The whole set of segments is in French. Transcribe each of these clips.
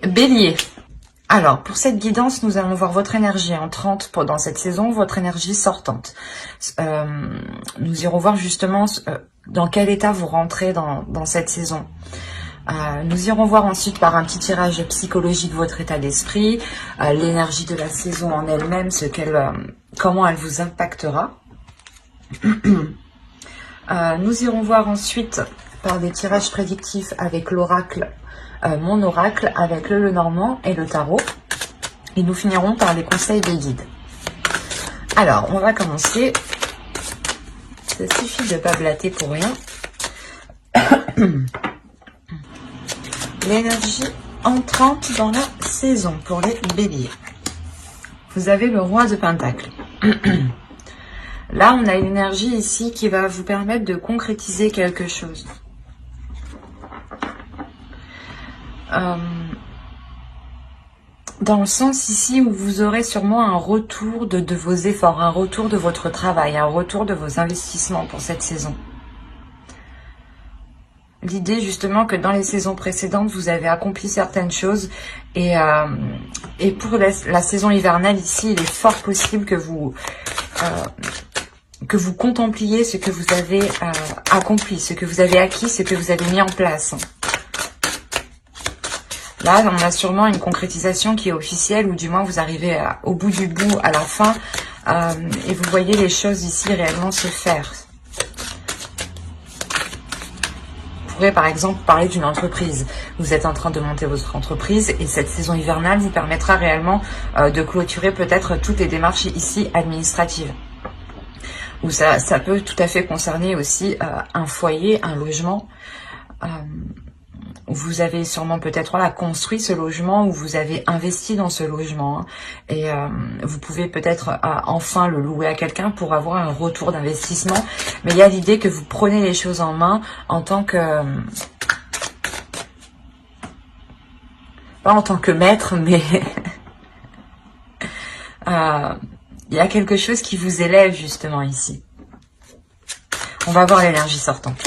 Bélier. Alors, pour cette guidance, nous allons voir votre énergie entrante dans cette saison, votre énergie sortante. Nous irons voir justement dans quel état vous rentrez dans cette saison. Nous irons voir ensuite par un petit tirage psychologique votre état d'esprit, l'énergie de la saison en elle-même, comment elle vous impactera. Nous irons voir ensuite par des tirages prédictifs avec l'oracle, mon oracle, avec le Lenormand et le tarot. Et nous finirons par les conseils des guides. Alors, on va commencer. Ça suffit de ne pas blater pour rien. L'énergie entrante dans la saison pour les béliers. Vous avez le roi de Pentacle. Là, on a une énergie ici qui va vous permettre de concrétiser quelque chose. Dans le sens ici où vous aurez sûrement un retour de vos efforts, un retour de votre travail, un retour de vos investissements pour cette saison. L'idée justement que dans les saisons précédentes, vous avez accompli certaines choses et pour la saison hivernale ici, il est fort possible que vous contempliez ce que vous avez accompli, ce que vous avez acquis, ce que vous avez mis en place. Là, on a sûrement une concrétisation qui est officielle, ou du moins vous arrivez au bout du bout, à la fin, et vous voyez les choses ici réellement se faire. Vous pourrez par exemple parler d'une entreprise. Vous êtes en train de monter votre entreprise et cette saison hivernale vous permettra réellement de clôturer peut-être toutes les démarches ici administratives. Ou ça peut tout à fait concerner aussi un foyer, un logement. Vous avez sûrement peut-être construit ce logement ou vous avez investi dans ce logement. Et vous pouvez peut-être enfin le louer à quelqu'un pour avoir un retour d'investissement. Mais il y a l'idée que vous prenez les choses en main en tant que... pas en tant que maître, mais... il y a quelque chose qui vous élève justement ici. On va voir l'énergie sortante.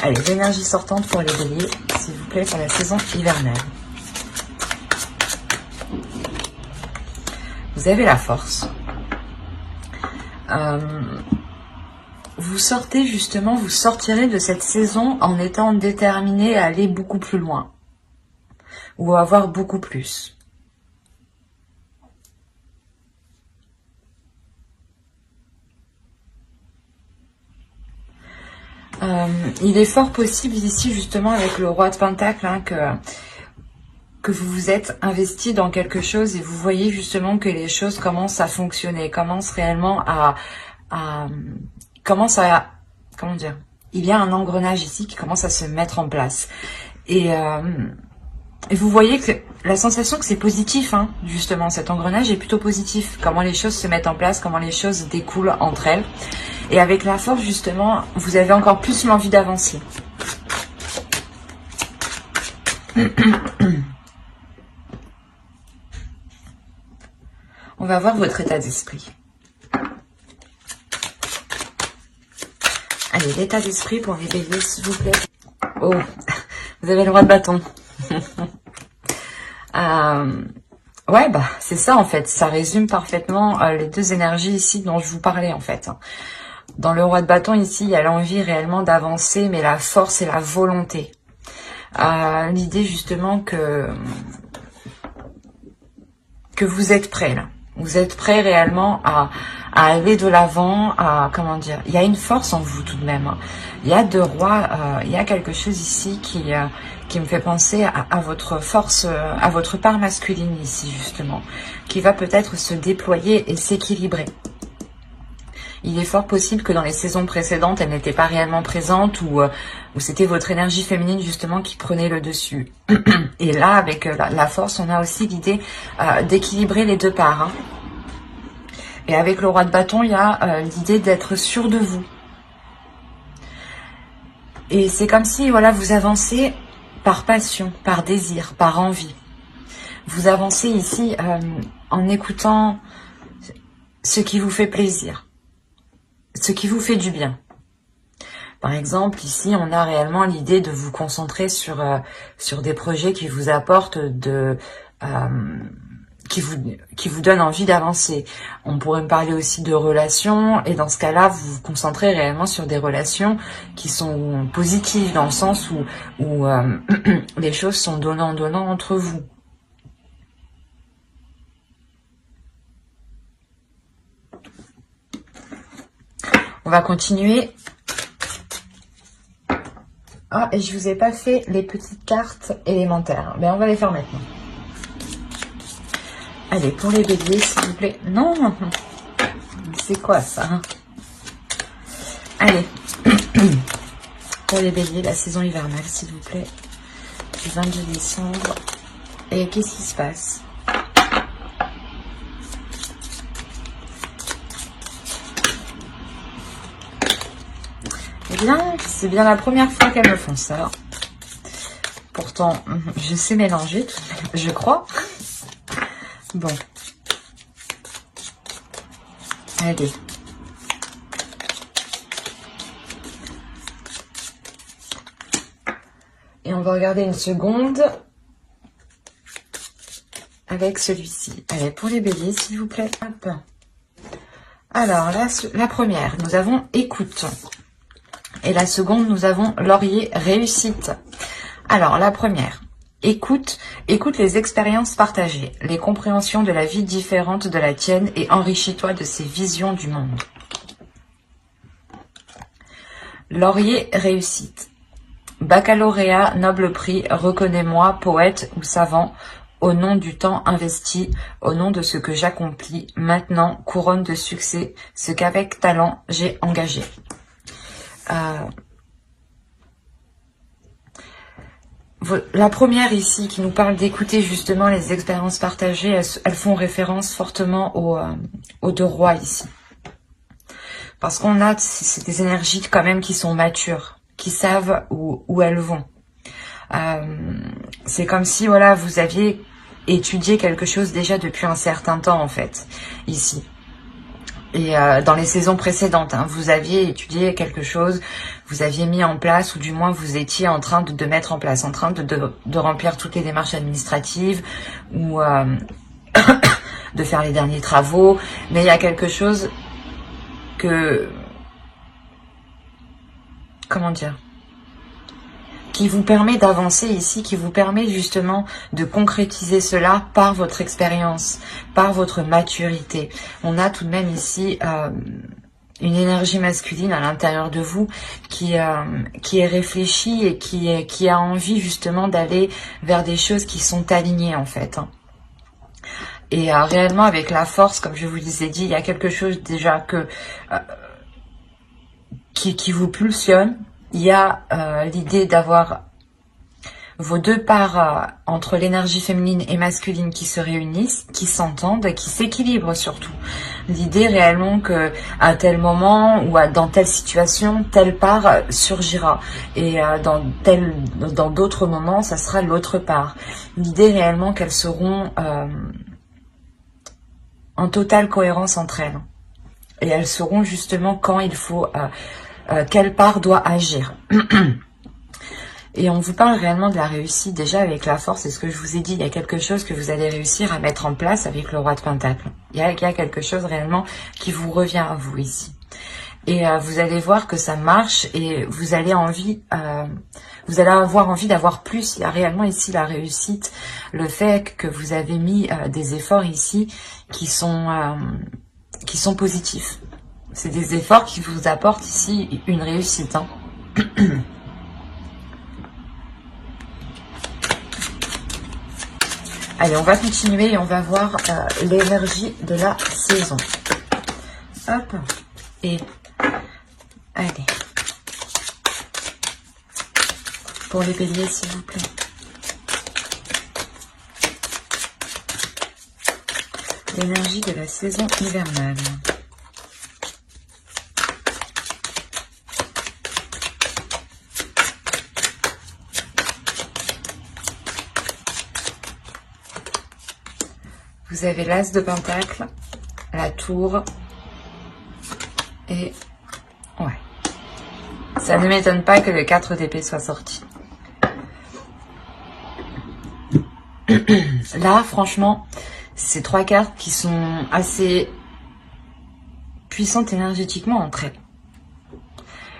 Allez, l'énergie sortante pour les béliers, s'il vous plaît, pour la saison hivernale. Vous avez la force. Vous sortez justement, vous sortirez de cette saison en étant déterminé à aller beaucoup plus loin. Ou à avoir beaucoup plus. Il est fort possible ici justement avec le roi de Pentacle que vous vous êtes investi dans quelque chose et vous voyez justement que les choses commencent à fonctionner, commencent réellement comment dire, il y a un engrenage ici qui commence à se mettre en place et vous voyez que la sensation que c'est positif, justement, cet engrenage est plutôt positif. Comment les choses se mettent en place, comment les choses découlent entre elles. Et avec la force, justement, vous avez encore plus l'envie d'avancer. On va voir votre état d'esprit. Allez, l'état d'esprit pour les béliers, s'il vous plaît. Oh, vous avez le roi de bâton. Ouais, bah c'est ça en fait, ça résume parfaitement les deux énergies ici dont je vous parlais en fait. Dans le roi de bâton ici, il y a l'envie réellement d'avancer, mais la force et la volonté. L'idée justement que vous êtes prêt là. Vous êtes prêt réellement à aller de l'avant, comment dire, il y a une force en vous tout de même. Il y a deux rois, il y a quelque chose ici qui me fait penser à votre force, à votre part masculine ici justement, qui va peut-être se déployer et s'équilibrer. Il est fort possible que dans les saisons précédentes, elle n'était pas réellement présente ou c'était votre énergie féminine justement qui prenait le dessus. Et là, avec la force, on a aussi l'idée d'équilibrer les deux parts. Et avec le roi de bâton, il y a l'idée d'être sûr de vous. Et c'est comme si voilà, vous avancez par passion, par désir, par envie. Vous avancez ici en écoutant ce qui vous fait plaisir. Ce qui vous fait du bien. Par exemple, ici, on a réellement l'idée de vous concentrer sur des projets qui vous apportent qui vous donnent envie d'avancer. On pourrait me parler aussi de relations, et dans ce cas-là, vous vous concentrez réellement sur des relations qui sont positives, dans le sens où les choses sont donnant-donnant entre vous. On va continuer. Ah, et je vous ai pas fait les petites cartes élémentaires. Mais on va les faire maintenant. Allez, pour les béliers, s'il vous plaît. Non, c'est quoi ça? Allez. Pour les béliers, la saison hivernale, s'il vous plaît. Du 22 décembre. Et qu'est-ce qui se passe? Eh bien, c'est bien la première fois qu'elles me font ça. Pourtant, je sais mélanger, je crois. Bon. Allez. Et on va regarder une seconde avec celui-ci. Allez, pour les béliers, s'il vous plaît. Hop. Alors, la première, nous avons écoute. Et la seconde, nous avons laurier, réussite. Alors, la première, écoute les expériences partagées, les compréhensions de la vie différente de la tienne et enrichis-toi de ces visions du monde. Laurier, réussite. Baccalauréat, noble prix, reconnais-moi, poète ou savant, au nom du temps investi, au nom de ce que j'accomplis, maintenant, couronne de succès, ce qu'avec talent j'ai engagé. La première ici qui nous parle d'écouter justement les expériences partagées, elles font référence fortement aux deux rois ici. Parce qu'on a, c'est des énergies quand même qui sont matures, qui savent où elles vont. C'est comme si voilà, vous aviez étudié quelque chose déjà depuis un certain temps en fait, ici. Et dans les saisons précédentes, hein, vous aviez étudié quelque chose, vous aviez mis en place, ou du moins vous étiez en train de mettre en place, en train de remplir toutes les démarches administratives, ou de faire les derniers travaux. Mais il y a quelque chose que... Comment dire ? Qui vous permet d'avancer ici, qui vous permet justement de concrétiser cela par votre expérience, par votre maturité. On a tout de même ici une énergie masculine à l'intérieur de vous qui est réfléchie et qui a envie justement d'aller vers des choses qui sont alignées en fait. Et réellement avec la force, comme je vous l'ai dit, il y a quelque chose déjà qui vous pulsionne. Il y a l'idée d'avoir vos deux parts entre l'énergie féminine et masculine qui se réunissent, qui s'entendent, qui s'équilibrent surtout. L'idée réellement que à tel moment ou dans telle situation, telle part surgira. Et dans d'autres moments, ça sera l'autre part. L'idée réellement qu'elles seront en totale cohérence entre elles. Et elles sauront justement quand il faut... quelle part doit agir. Et on vous parle réellement de la réussite déjà avec la force. C'est ce que je vous ai dit, il y a quelque chose que vous allez réussir à mettre en place avec le roi de Pentacle. Il y a quelque chose réellement qui vous revient à vous ici. Et vous allez voir que ça marche et vous allez avoir envie d'avoir plus. Il y a réellement ici la réussite, le fait que vous avez mis des efforts ici qui sont positifs. C'est des efforts qui vous apportent ici une réussite. Hein. Allez, on va continuer et on va voir l'énergie de la saison. Hop. Et allez. Pour les béliers, s'il vous plaît. L'énergie de la saison hivernale. Vous avez l'as de pentacle, la tour et... Ouais. Ça ne m'étonne pas que le 4 d'épée soit sorti. Là, franchement, c'est 3 cartes qui sont assez puissantes énergétiquement entre elles.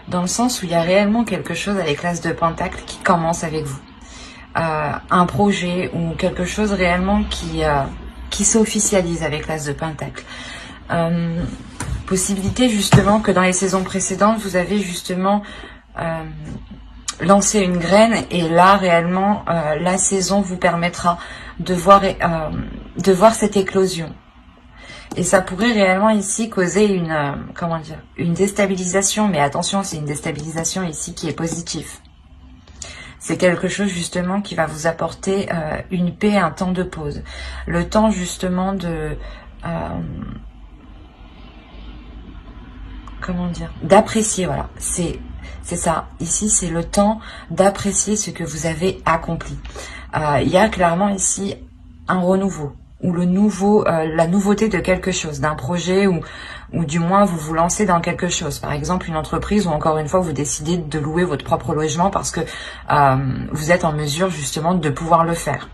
Dans le sens où il y a réellement quelque chose avec l'As de Pentacle qui commence avec vous. Un projet ou quelque chose réellement qui s'officialise avec l'As de Pentacle. Possibilité justement que dans les saisons précédentes, vous avez justement lancé une graine et là réellement la saison vous permettra de voir cette éclosion. Et ça pourrait réellement ici causer une déstabilisation, mais attention, c'est une déstabilisation ici qui est positive. C'est quelque chose justement qui va vous apporter une paix, un temps de pause. Le temps justement de... d'apprécier, voilà. C'est ça. Ici, c'est le temps d'apprécier ce que vous avez accompli. Il y a clairement ici un renouveau. Ou la nouveauté de quelque chose, d'un projet, ou du moins vous vous lancez dans quelque chose. Par exemple, une entreprise, ou encore une fois, vous décidez de louer votre propre logement parce que vous êtes en mesure justement de pouvoir le faire.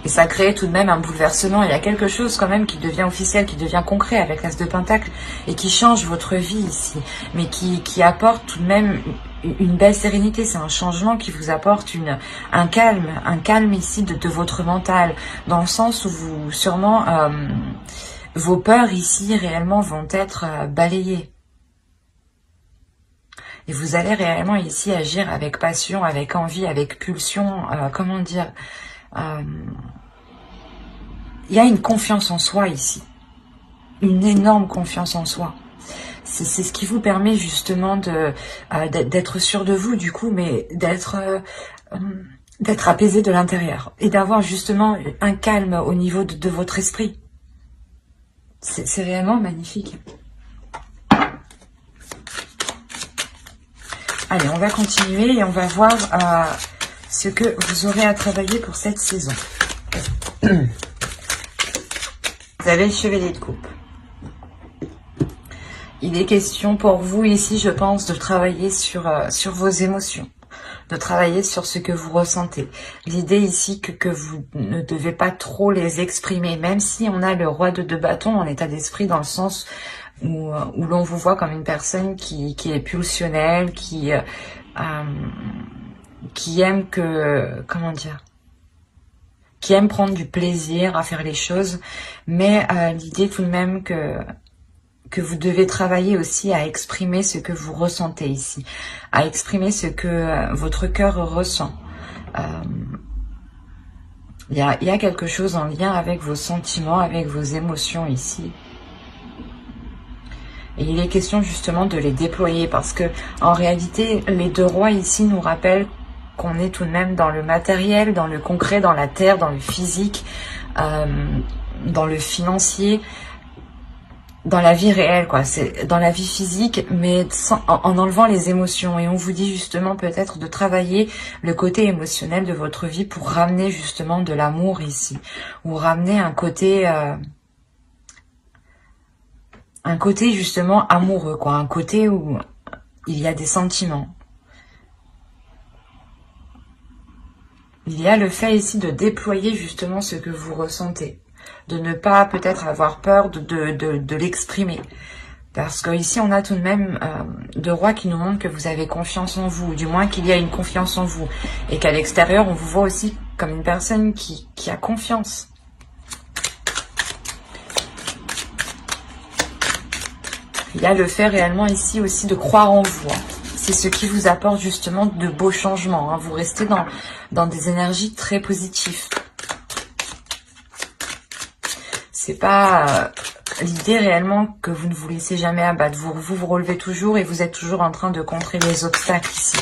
Et ça crée tout de même un bouleversement. Il y a quelque chose quand même qui devient officiel, qui devient concret avec l'As de Pentacle et qui change votre vie ici, mais qui apporte tout de même une belle sérénité. C'est un changement qui vous apporte un calme ici de votre mental, dans le sens où vous sûrement vos peurs ici réellement vont être balayées. Et vous allez réellement ici agir avec passion, avec envie, avec pulsion, il y a une confiance en soi ici, une énorme confiance en soi. C'est ce qui vous permet justement d'être sûr de vous du coup, mais d'être apaisé de l'intérieur et d'avoir justement un calme au niveau de votre esprit. C'est réellement magnifique. Allez, on va continuer et on va voir ce que vous aurez à travailler pour cette saison. Vous avez le chevalier de coupe. Il est question pour vous ici, je pense, de travailler sur vos émotions, de travailler sur ce que vous ressentez. L'idée ici que vous ne devez pas trop les exprimer, même si on a le roi de 2 bâtons en état d'esprit, dans le sens où l'on vous voit comme une personne qui est pulsionnelle, qui aime qui aime prendre du plaisir à faire les choses, mais l'idée tout de même que vous devez travailler aussi à exprimer ce que vous ressentez ici, à exprimer ce que votre cœur ressent. Il y a quelque chose en lien avec vos sentiments, avec vos émotions ici. Et il est question justement de les déployer parce que en réalité, les 2 rois ici nous rappellent qu'on est tout de même dans le matériel, dans le concret, dans la terre, dans le physique, dans le financier, dans la vie réelle, quoi. C'est dans la vie physique, mais en enlevant les émotions. Et on vous dit justement peut-être de travailler le côté émotionnel de votre vie pour ramener justement de l'amour ici, ou ramener un côté justement amoureux, quoi, un côté où il y a des sentiments. Il y a le fait ici de déployer justement ce que vous ressentez, de ne pas peut-être avoir peur de l'exprimer. Parce que ici on a tout de même 2 rois qui nous montrent que vous avez confiance en vous, ou du moins qu'il y a une confiance en vous, et qu'à l'extérieur on vous voit aussi comme une personne qui a confiance. Il y a le fait réellement ici aussi de croire en vous. C'est ce qui vous apporte justement de beaux changements. Vous restez dans des énergies très positives. C'est pas l'idée réellement que vous ne vous laissez jamais abattre. Vous relevez toujours et vous êtes toujours en train de contrer les obstacles ici.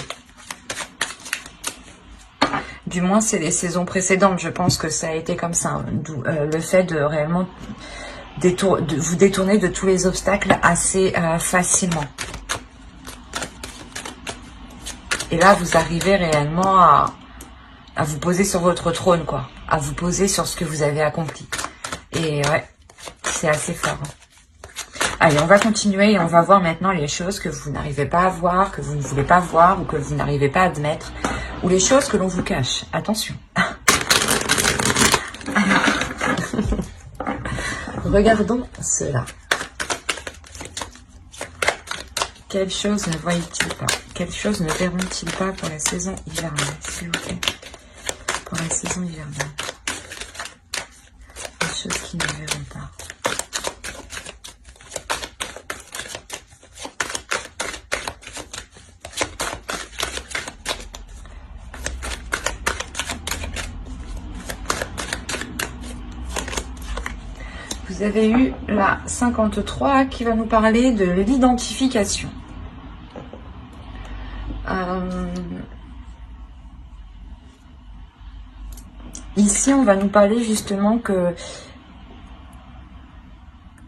Du moins, c'est les saisons précédentes. Je pense que ça a été comme ça. D'où le fait de réellement vous détourner de tous les obstacles assez facilement. Et là, vous arrivez réellement à vous poser sur votre trône, quoi. À vous poser sur ce que vous avez accompli. Et ouais, c'est assez fort. Allez, on va continuer et on va voir maintenant les choses que vous n'arrivez pas à voir, que vous ne voulez pas voir ou que vous n'arrivez pas à admettre, ou les choses que l'on vous cache. Attention. Regardons cela. Quelles choses ne voient-ils pas? Quelles choses ne verront-ils pas pour la saison hivernale, s'il vous plaît? Pour la saison hivernale. Les choses qu'ils ne verront pas. Vous avez eu la 53 qui va nous parler de l'identification. Ici, on va nous parler justement que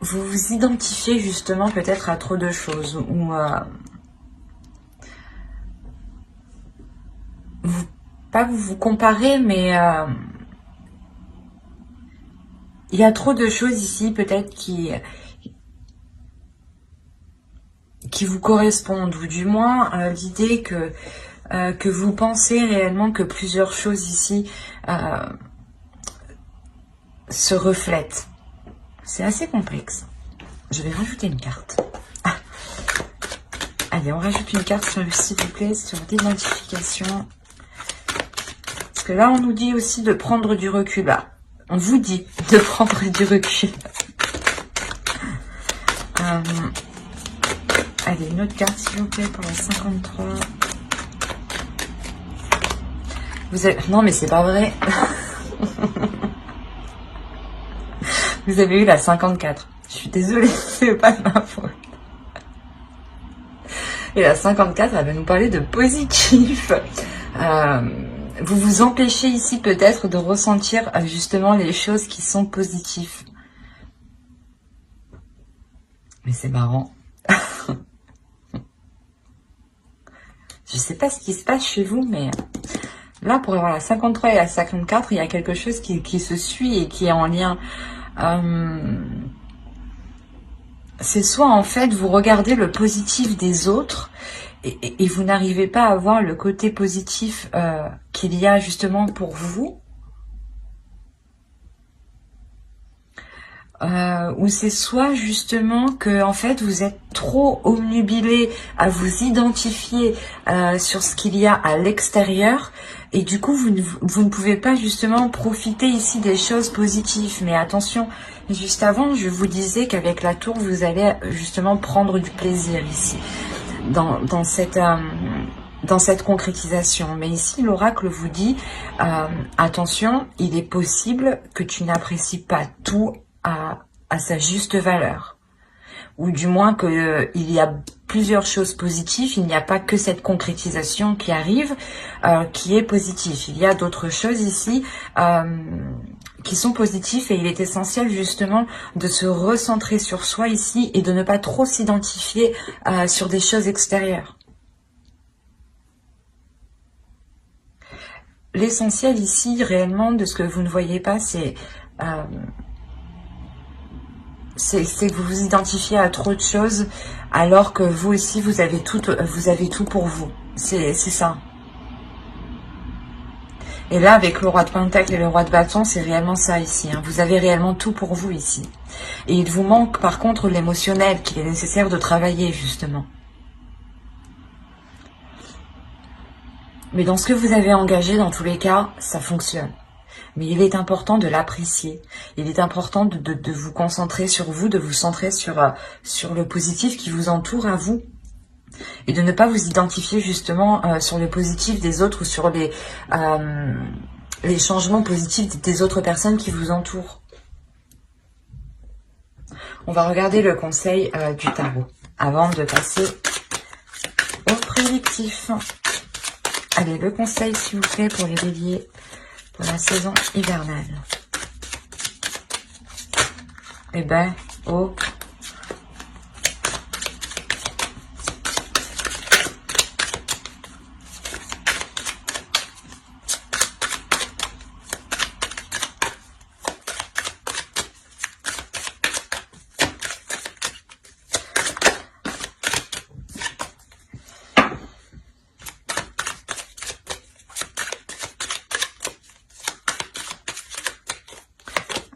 vous vous identifiez justement peut-être à trop de choses ou pas vous comparez, mais il y a trop de choses ici peut-être qui vous correspondent, ou du moins l'idée que vous pensez réellement que plusieurs choses ici se reflètent. C'est assez complexe. Je vais rajouter une carte. Ah. Allez, on rajoute une carte, s'il vous plaît, sur l'identification. Parce que là, on nous dit aussi de prendre du recul. Là, on vous dit de prendre du recul. Allez, une autre carte, s'il vous plaît, pour la 53. Vous avez... Non, mais c'est pas vrai. Vous avez eu la 54. Je suis désolée, c'est pas de ma faute. Et la 54, elle va nous parler de positif. Vous vous empêchez ici peut-être de ressentir justement les choses qui sont positives. Mais c'est marrant. Je sais pas ce qui se passe chez vous, mais là, pour avoir la 53 et la 54, il y a quelque chose qui se suit et qui est en lien. C'est soit en fait vous regardez le positif des autres et vous n'arrivez pas à voir le côté positif qu'il y a justement pour vous, ou c'est soit justement que en fait vous êtes trop obnubilé à vous identifier sur ce qu'il y a à l'extérieur. Et du coup, vous ne pouvez pas justement profiter ici des choses positives. Mais attention, juste avant, je vous disais qu'avec la tour, vous allez justement prendre du plaisir ici, dans cette concrétisation. Mais ici, l'oracle vous dit, attention, il est possible que tu n'apprécies pas tout à sa juste valeur. Ou du moins qu'il y a plusieurs choses positives, il n'y a pas que cette concrétisation qui arrive, qui est positive. Il y a d'autres choses ici qui sont positives et il est essentiel justement de se recentrer sur soi ici et de ne pas trop s'identifier sur des choses extérieures. L'essentiel ici, réellement, de ce que vous ne voyez pas, c'est que vous vous identifiez à trop de choses alors que vous aussi vous avez tout pour vous. C'est ça. Et là avec le roi de Pentacle et le roi de bâton, c'est réellement ça ici, hein. Vous avez réellement tout pour vous ici. Et il vous manque par contre l'émotionnel qu'il est nécessaire de travailler justement. Mais dans ce que vous avez engagé, dans tous les cas, ça fonctionne. Mais il est important de l'apprécier. Il est important de vous concentrer sur vous, de vous centrer sur le positif qui vous entoure à vous. Et de ne pas vous identifier justement sur le positif des autres ou sur les changements positifs des autres personnes qui vous entourent. On va regarder le conseil du tarot avant de passer au prédictif. Allez, le conseil s'il vous plaît pour les béliers. Pour la saison hivernale. Eh ben, oh.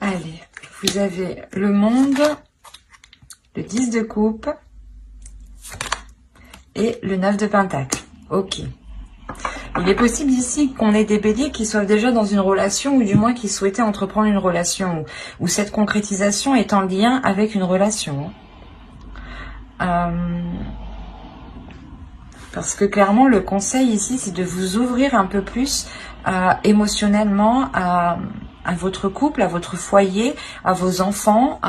Allez, vous avez le monde, le 10 de coupe et le 9 de pentacle. Ok. Il est possible ici qu'on ait des béliers qui soient déjà dans une relation ou du moins qui souhaitaient entreprendre une relation ou cette concrétisation est en lien avec une relation. Parce que clairement, le conseil ici, c'est de vous ouvrir un peu plus émotionnellement à votre couple, à votre foyer, à vos enfants,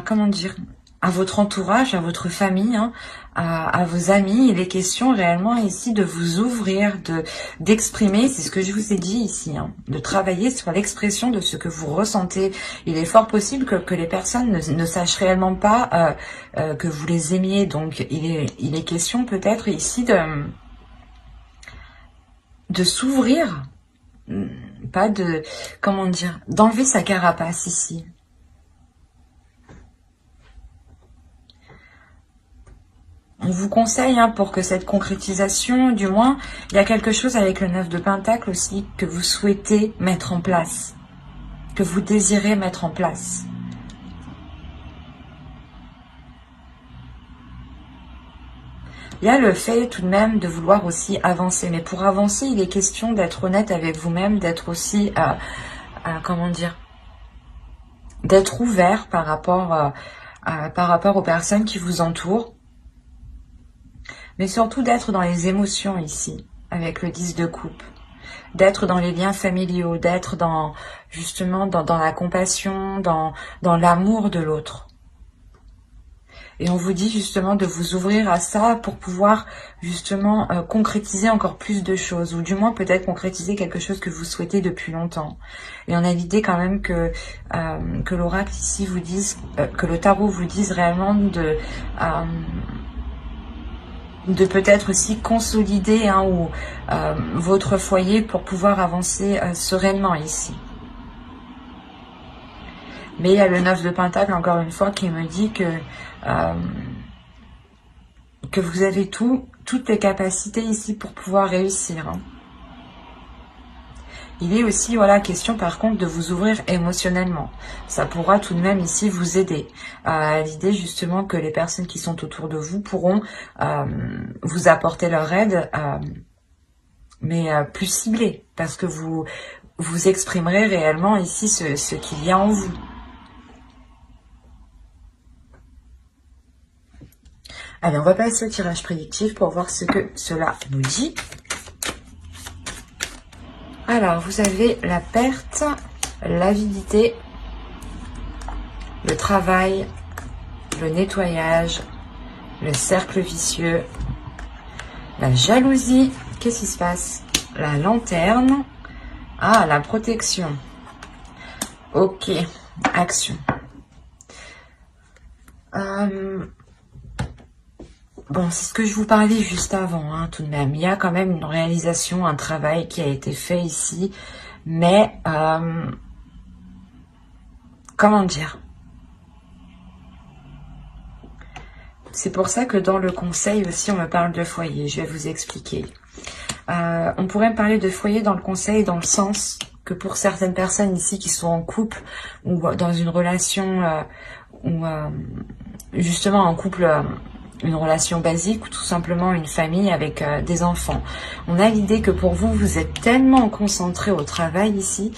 comment dire, à votre entourage, à votre famille, hein, à vos amis. Il est question réellement ici de vous ouvrir, d'exprimer, c'est ce que je vous ai dit ici, hein, de travailler sur l'expression de ce que vous ressentez. Il est fort possible que les personnes ne sachent réellement pas que vous les aimiez. Donc il est question peut-être ici de s'ouvrir, pas de, comment dire, d'enlever sa carapace ici. On vous conseille, hein, pour que cette concrétisation, du moins, il y a quelque chose avec le 9 de pentacle aussi que vous souhaitez mettre en place, que vous désirez mettre en place. Il y a le fait tout de même de vouloir aussi avancer. Mais pour avancer, il est question d'être honnête avec vous-même, d'être aussi, comment dire, d'être ouvert par rapport aux personnes qui vous entourent. Mais surtout d'être dans les émotions ici, avec le 10 de coupe. D'être dans les liens familiaux, d'être dans, justement, dans la compassion, dans l'amour de l'autre. Et on vous dit justement de vous ouvrir à ça pour pouvoir justement concrétiser encore plus de choses. Ou du moins peut-être concrétiser quelque chose que vous souhaitez depuis longtemps. Et on a l'idée quand même que l'oracle ici vous dise, que le tarot vous dise réellement de peut-être aussi consolider, hein, votre foyer pour pouvoir avancer sereinement ici. Mais il y a le 9 de pentacle, encore une fois, qui me dit que vous avez toutes les capacités ici pour pouvoir réussir. Hein. Il est aussi, voilà, question par contre de vous ouvrir émotionnellement. Ça pourra tout de même ici vous aider. L'idée justement que les personnes qui sont autour de vous pourront vous apporter leur aide, mais plus ciblée, parce que vous exprimerez réellement ici ce qu'il y a en vous. Allez, on va passer au tirage prédictif pour voir ce que cela nous dit. Alors, vous avez la perte, l'avidité, le travail, le nettoyage, le cercle vicieux, la jalousie. Qu'est-ce qui se passe? La lanterne. Ah, la protection. Ok, action. Bon, c'est ce que je vous parlais juste avant, hein, tout de même. Il y a quand même une réalisation, un travail qui a été fait ici. Mais, comment dire? C'est pour ça que dans le conseil aussi, on me parle de foyer. Je vais vous expliquer. On pourrait me parler de foyer dans le conseil dans le sens que pour certaines personnes ici qui sont en couple ou dans une relation, ou justement en couple... une relation basique ou tout simplement une famille avec des enfants. On a l'idée que pour vous, vous êtes tellement concentré au travail ici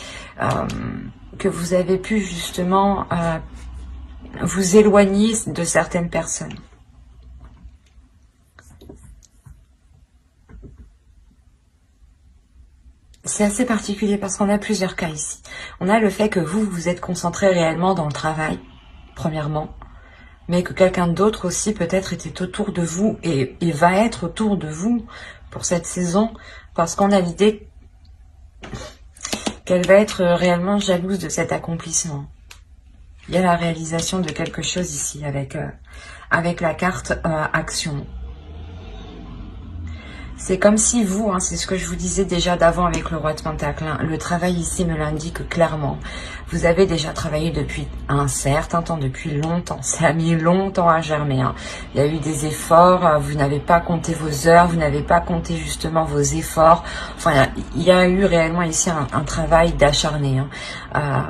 que vous avez pu justement vous éloigner de certaines personnes. C'est assez particulier parce qu'on a plusieurs cas ici. On a le fait que vous vous êtes concentré réellement dans le travail, premièrement. Mais que quelqu'un d'autre aussi peut-être était autour de vous et va être autour de vous pour cette saison, parce qu'on a l'idée qu'elle va être réellement jalouse de cet accomplissement. Il y a la réalisation de quelque chose ici avec la carte action. C'est comme si vous, hein, c'est ce que je vous disais déjà d'avant avec le roi de Pentacle, hein, le travail ici me l'indique clairement. Vous avez déjà travaillé depuis un certain temps, depuis longtemps. Ça a mis longtemps à germer. Hein. Il y a eu des efforts, vous n'avez pas compté vos heures, vous n'avez pas compté justement vos efforts. Enfin, il y a eu réellement ici un travail d'acharné. Hein,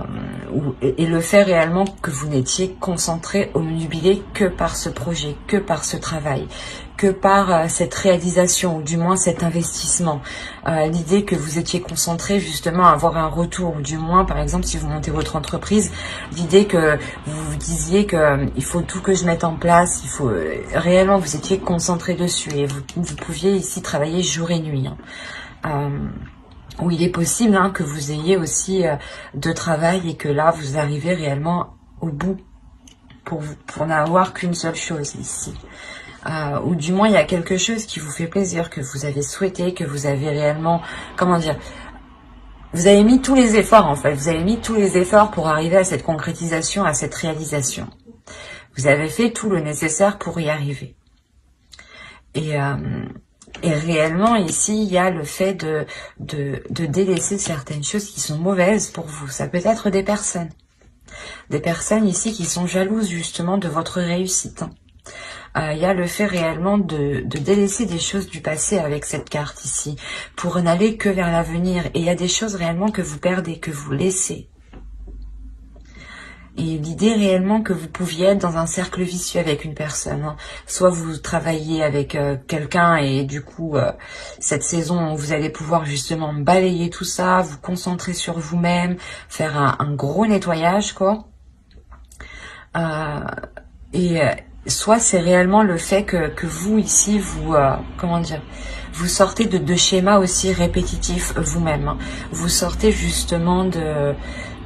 et le fait réellement que vous n'étiez concentré, omnubilé que par ce projet, que par ce travail, que par cette réalisation, ou du moins cet investissement. L'idée que vous étiez concentré justement à avoir un retour, ou du moins par exemple si vous montez votre entreprise, l'idée que vous vous disiez que il faut tout que je mette en place, il faut réellement vous étiez concentré dessus et vous pouviez ici travailler jour et nuit. Hein. Où il est possible hein, que vous ayez aussi de travail et que là vous arrivez réellement au bout pour n'avoir qu'une seule chose ici. Ou du moins il y a quelque chose qui vous fait plaisir, que vous avez souhaité, que vous avez réellement, comment dire, vous avez mis tous les efforts en fait, vous avez mis tous les efforts pour arriver à cette concrétisation, à cette réalisation. Vous avez fait tout le nécessaire pour y arriver. Et réellement ici il y a le fait de délaisser certaines choses qui sont mauvaises pour vous. Ça peut être des personnes ici qui sont jalouses justement de votre réussite. Il y a le fait réellement de délaisser des choses du passé avec cette carte ici, pour n'aller que vers l'avenir. Et il y a des choses réellement que vous perdez, que vous laissez. Et l'idée réellement que vous pouviez être dans un cercle vicieux avec une personne. Hein. Soit vous travaillez avec quelqu'un et du coup, cette saison, vous allez pouvoir justement balayer tout ça, vous concentrer sur vous-même, faire un gros nettoyage, quoi. Soit c'est réellement le fait que vous ici vous comment dire, vous sortez de schémas aussi répétitifs vous-même. Hein. Vous sortez justement de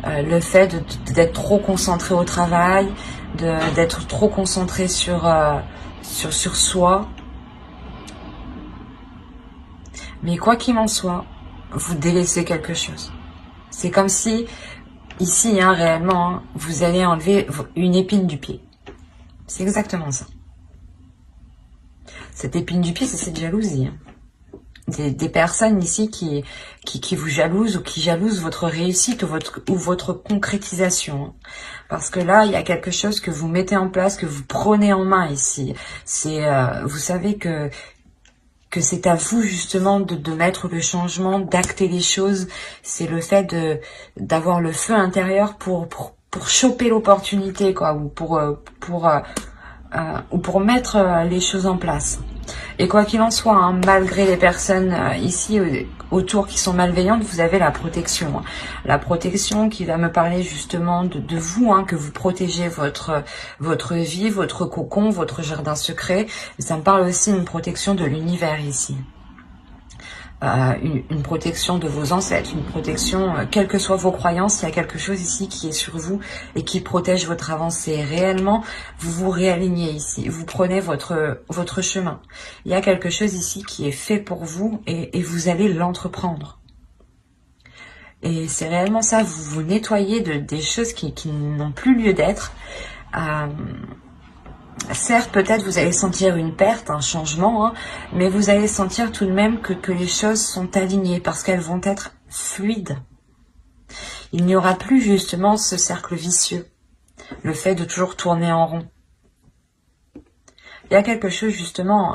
le fait d'être trop concentré au travail, d'être trop concentré sur soi. Mais quoi qu'il en soit, vous délaissez quelque chose. C'est comme si ici hein, réellement hein, vous allez enlever une épine du pied. C'est exactement ça. Cette épine du pied, c'est cette jalousie. Hein. Des personnes ici qui vous jalousent ou qui jalousent votre réussite ou votre concrétisation. Hein. Parce que là, il y a quelque chose que vous mettez en place, que vous prenez en main ici. C'est, vous savez que c'est à vous justement de mettre le changement, d'acter les choses. C'est le fait d'avoir le feu intérieur pour choper l'opportunité, quoi, ou pour mettre les choses en place. Et quoi qu'il en soit, hein, malgré les personnes ici autour qui sont malveillantes, vous avez la protection. Hein. La protection qui va me parler justement de vous, hein, que vous protégez votre vie, votre cocon, votre jardin secret. Et ça me parle aussi d'une protection de l'univers ici. Une protection de vos ancêtres, une protection, quelles que soient vos croyances, il y a quelque chose ici qui est sur vous et qui protège votre avancée. Réellement, vous vous réalignez ici, vous prenez votre chemin. Il y a quelque chose ici qui est fait pour vous et vous allez l'entreprendre. Et c'est réellement ça, vous vous nettoyez des choses qui n'ont plus lieu d'être. Certes, peut-être vous allez sentir une perte, un changement, hein, mais vous allez sentir tout de même que les choses sont alignées parce qu'elles vont être fluides. Il n'y aura plus justement ce cercle vicieux, le fait de toujours tourner en rond. Il y a quelque chose justement,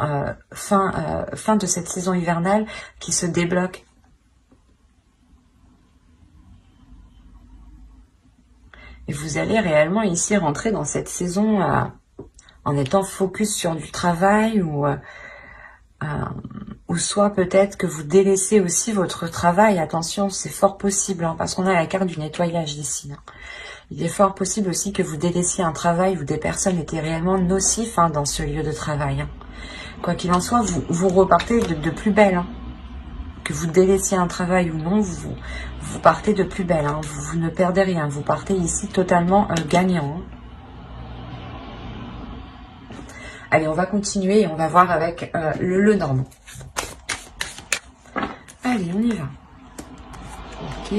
fin de cette saison hivernale, qui se débloque. Et vous allez réellement ici rentrer dans cette saison en étant focus sur du travail ou soit peut-être que vous délaissez aussi votre travail. Attention, c'est fort possible, hein, parce qu'on a la carte du nettoyage ici. Hein. Il est fort possible aussi que vous délaissiez un travail où des personnes étaient réellement nocifs hein, dans ce lieu de travail. Hein. Quoi qu'il en soit, vous repartez de plus belle. Hein. Que vous délaissiez un travail ou non, vous partez de plus belle. Hein. Vous ne perdez rien. Vous partez ici totalement gagnant. Hein. Allez, on va continuer et on va voir avec le normand. Allez, on y va. Ok.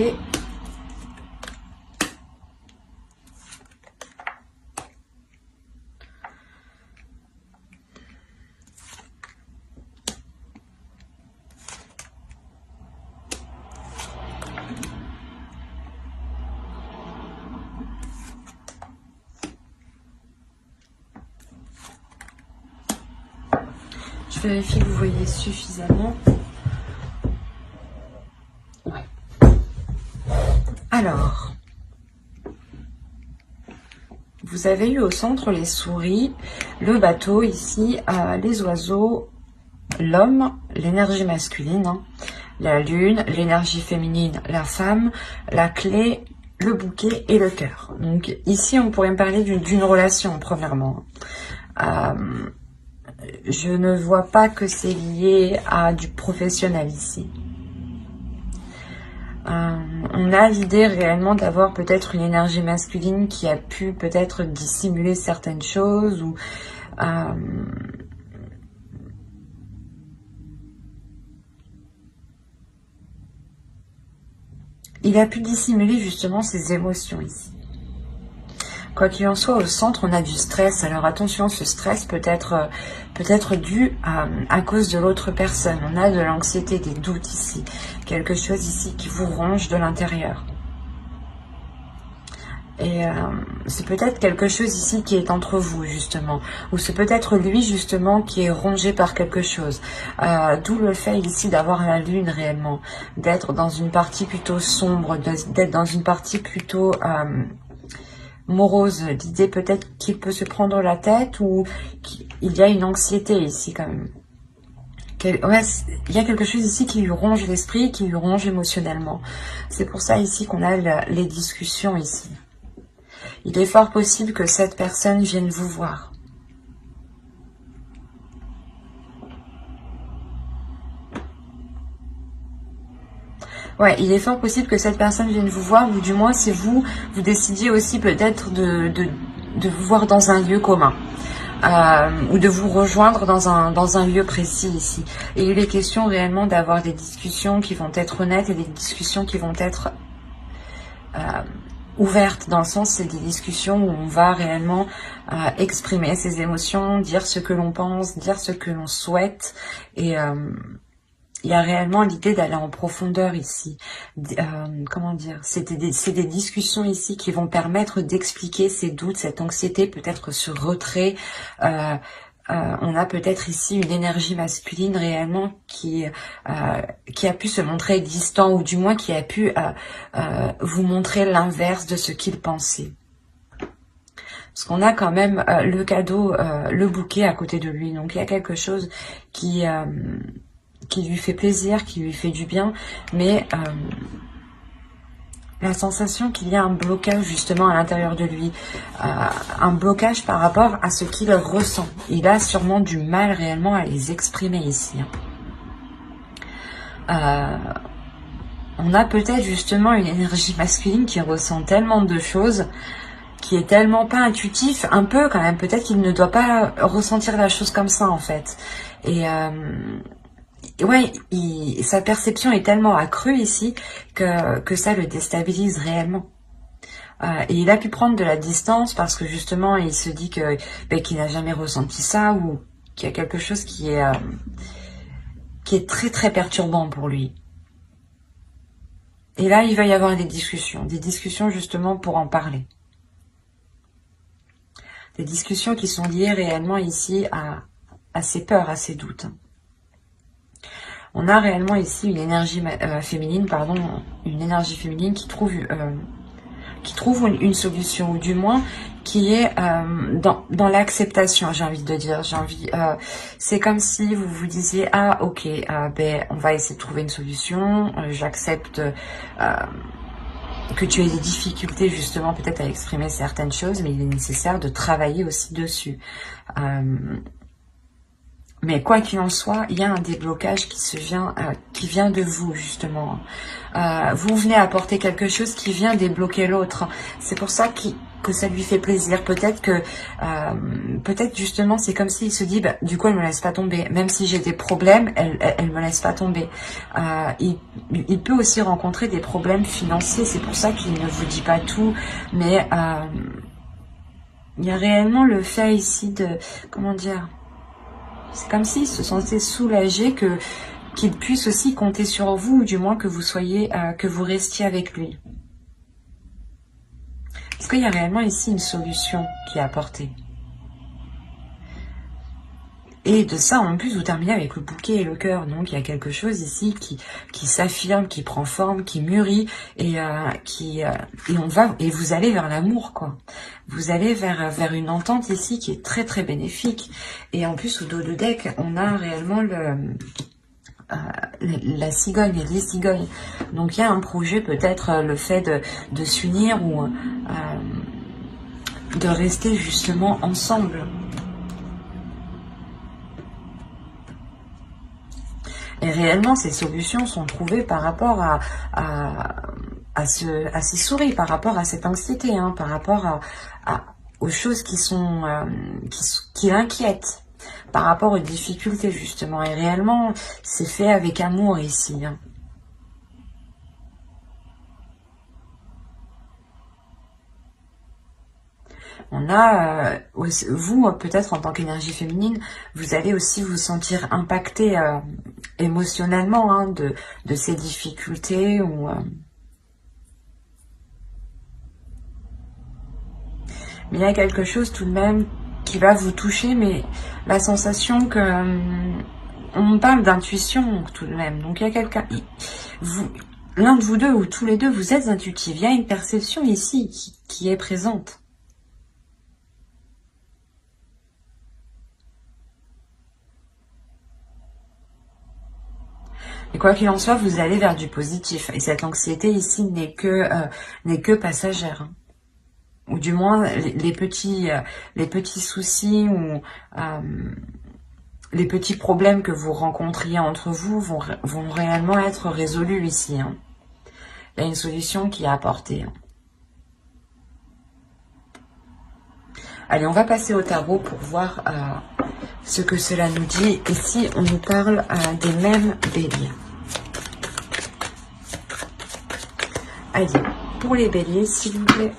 vérifie que vous voyez suffisamment. Ouais. Alors, vous avez eu au centre les souris, le bateau ici, les oiseaux, l'homme, l'énergie masculine, hein, la lune, l'énergie féminine, la femme, la clé, le bouquet et le cœur. Donc ici, on pourrait me parler d'une relation, premièrement. Je ne vois pas que c'est lié à du professionnel ici. On a l'idée réellement d'avoir peut-être une énergie masculine qui a pu peut-être dissimuler certaines choses ou il a pu dissimuler justement ses émotions ici. Quoi qu'il en soit, au centre, on a du stress. Alors attention, ce stress peut être dû à cause de l'autre personne. On a de l'anxiété, des doutes ici. Quelque chose ici qui vous ronge de l'intérieur. Et c'est peut-être quelque chose ici qui est entre vous, justement. Ou c'est peut-être lui, justement, qui est rongé par quelque chose. D'où le fait ici d'avoir la lune, réellement. D'être dans une partie plutôt sombre, d'être dans une partie plutôt morose. L'idée peut-être qu'il peut se prendre la tête ou qu'il y a une anxiété ici, quand même. Ouais, il y a quelque chose ici qui lui ronge l'esprit, qui lui ronge émotionnellement. C'est pour ça ici qu'on a les discussions ici. Il est fort possible que cette personne vienne vous voir. Ouais, il est fort possible que cette personne vienne vous voir, ou du moins si vous décidiez aussi peut-être de vous voir dans un lieu commun. Ou de vous rejoindre dans un lieu précis ici. Et il est question réellement d'avoir des discussions qui vont être honnêtes et des discussions qui vont être ouvertes, dans le sens c'est des discussions où on va réellement exprimer ses émotions, dire ce que l'on pense, dire ce que l'on souhaite, et il y a réellement l'idée d'aller en profondeur ici. Comment dire, c'est des discussions ici qui vont permettre d'expliquer ces doutes, cette anxiété, peut-être ce retrait. On a peut-être ici une énergie masculine réellement qui a pu se montrer distant, ou du moins qui a pu vous montrer l'inverse de ce qu'il pensait. Parce qu'on a quand même le cadeau, le bouquet à côté de lui. Donc il y a quelque chose qui lui fait plaisir, qui lui fait du bien, mais la sensation qu'il y a un blocage justement à l'intérieur de lui, un blocage par rapport à ce qu'il ressent. Il a sûrement du mal réellement à les exprimer ici. On a peut-être justement une énergie masculine qui ressent tellement de choses, qui est tellement pas intuitif, un peu quand même, peut-être qu'il ne doit pas ressentir la chose comme ça en fait. Et ouais, sa perception est tellement accrue ici que ça le déstabilise réellement. Et il a pu prendre de la distance parce que justement il se dit que qu'il n'a jamais ressenti ça, ou qu'il y a quelque chose qui est très très perturbant pour lui. Et là il va y avoir des discussions justement pour en parler. Des discussions qui sont liées réellement ici à ses peurs, à ses doutes. On a réellement ici une énergie féminine, une énergie féminine qui trouve une solution, ou du moins qui est dans l'acceptation, j'ai envie de dire. C'est comme si vous vous disiez, ah ok, on va essayer de trouver une solution, j'accepte que tu aies des difficultés justement peut-être à exprimer certaines choses, mais il est nécessaire de travailler aussi dessus. Mais quoi qu'il en soit, il y a un déblocage qui vient de vous, justement. Vous venez apporter quelque chose qui vient débloquer l'autre. C'est pour ça que ça lui fait plaisir. Peut-être justement, c'est comme s'il se dit, du coup, elle me laisse pas tomber. Même si j'ai des problèmes, elle me laisse pas tomber. Il peut aussi rencontrer des problèmes financiers. C'est pour ça qu'il ne vous dit pas tout. Mais il y a réellement le fait ici de, comment dire, c'est comme s'il se sentait soulagé qu'il puisse aussi compter sur vous, ou du moins que vous restiez avec lui. Est-ce qu'il y a réellement ici une solution qui est apportée? Et de ça, en plus, vous terminez avec le bouquet et le cœur. Donc, il y a quelque chose ici qui s'affirme, qui prend forme, qui mûrit et et vous allez vers l'amour, quoi. Vous allez vers une entente ici qui est très très bénéfique. Et en plus, au dos de deck, on a réellement la cigogne et les cigognes. Donc, il y a un projet, peut-être le fait de s'unir ou de rester justement ensemble. Et réellement, ces solutions sont trouvées par rapport à ces souris, par rapport à cette anxiété, hein, par rapport aux choses qui l'inquiètent, par rapport aux difficultés, justement. Et réellement, c'est fait avec amour ici, hein. On a, vous, peut-être en tant qu'énergie féminine, vous allez aussi vous sentir impacté émotionnellement, hein, de ces difficultés. Mais il y a quelque chose tout de même qui va vous toucher, mais la sensation que... on parle d'intuition tout de même. Donc il y a quelqu'un... L'un de vous deux ou tous les deux, vous êtes intuitifs. Il y a une perception ici qui est présente. Et quoi qu'il en soit, vous allez vers du positif. Et cette anxiété ici n'est que passagère. Ou du moins, les petits soucis ou les petits problèmes que vous rencontriez entre vous vont réellement être résolus ici, hein. Il y a une solution qui est apportée, hein. Allez, on va passer au tarot pour voir ce que cela nous dit. Ici, on nous parle des mêmes béliers. Allez, pour les béliers, s'il vous plaît.